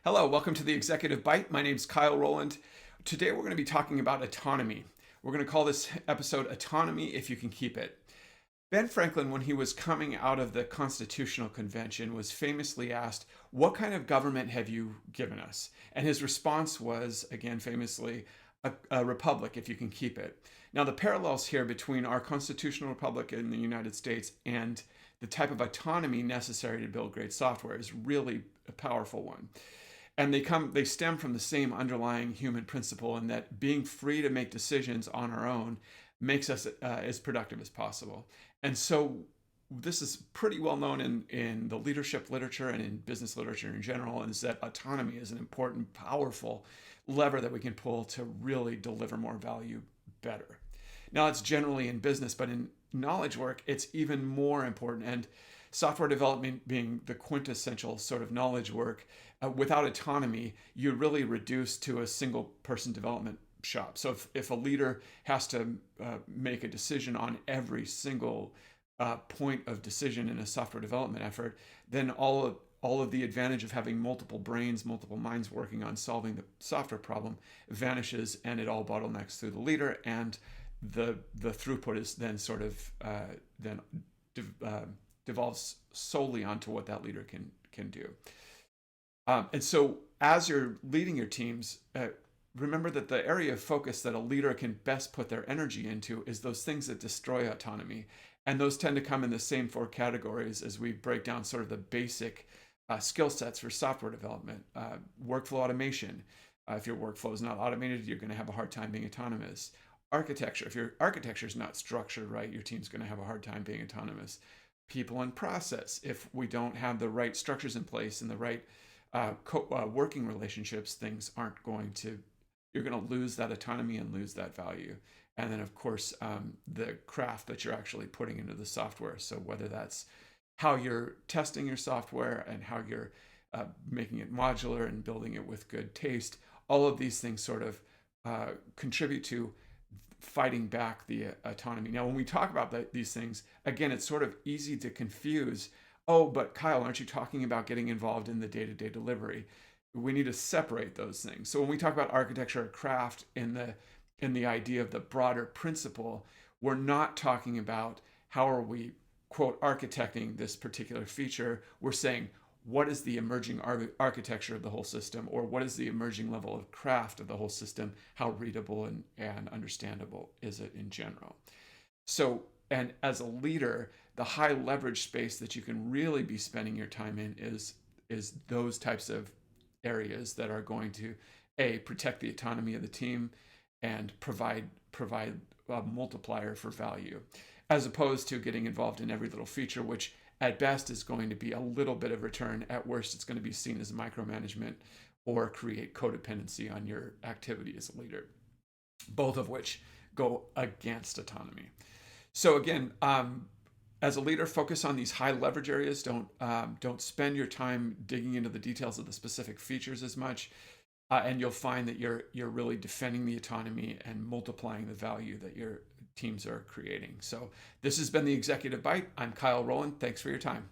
Hello, welcome to the Executive Bite. My name's Kyle Rowland. Today we're going to be talking about autonomy. We're going to call this episode Autonomy If You Can Keep It. Ben Franklin, when he was coming out of the Constitutional Convention, was famously asked, "What kind of government have you given us?" And his response was, again famously, a republic if you can keep it. Now, the parallels here between our constitutional republic in the United States and the type of autonomy necessary to build great software is really a powerful one. And they stem from the same underlying human principle in that being free to make decisions on our own makes us as productive as possible. And so this is pretty well known in the leadership literature and in business literature in general, is that autonomy is an important, powerful lever that we can pull to really deliver more value better. Now, it's generally in business, but in knowledge work, it's even more important. And software development being the quintessential sort of knowledge work, without autonomy, you're really reduced to a single person development shop. So if a leader has to make a decision on every single point of decision in a software development effort, then all of the advantage of having multiple brains, multiple minds working on solving the software problem vanishes, and it all bottlenecks through the leader, and the throughput is then sort of devolves solely onto what that leader can do. And so as you're leading your teams, remember that the area of focus that a leader can best put their energy into is those things that destroy autonomy. And those tend to come in the same four categories as we break down sort of the basic skill sets for software development. Workflow automation. If your workflow is not automated, you're going to have a hard time being autonomous. Architecture. If your architecture is not structured right, your team's going to have a hard time being autonomous. People and process. If we don't have the right structures in place and the right working relationships, things aren't going to, you're going to lose that autonomy and lose that value. And then, of course, the craft that you're actually putting into the software. So whether that's how you're testing your software and how you're making it modular and building it with good taste, all of these things sort of contribute to fighting back the autonomy. Now, when we talk about these things, again, it's sort of easy to confuse. Oh, but Kyle, aren't you talking about getting involved in the day-to-day delivery? We need to separate those things. So when we talk about architecture or craft in the idea of the broader principle, we're not talking about how are we, quote, architecting this particular feature. We're saying, what is the emerging architecture of the whole system, or what is the emerging level of craft of the whole system? How readable and understandable is it in general? So, and as a leader, the high leverage space that you can really be spending your time in is those types of areas that are going to protect the autonomy of the team and provide a multiplier for value, as opposed to getting involved in every little feature, which at best is going to be a little bit of return. At worst, it's going to be seen as micromanagement or create codependency on your activity as a leader, both of which go against autonomy. So again, as a leader, focus on these high leverage areas. Don't spend your time digging into the details of the specific features as much, and you'll find that you're really defending the autonomy and multiplying the value that your teams are creating. So this has been the Executive Bite. I'm Kyle Rowland. Thanks for your time.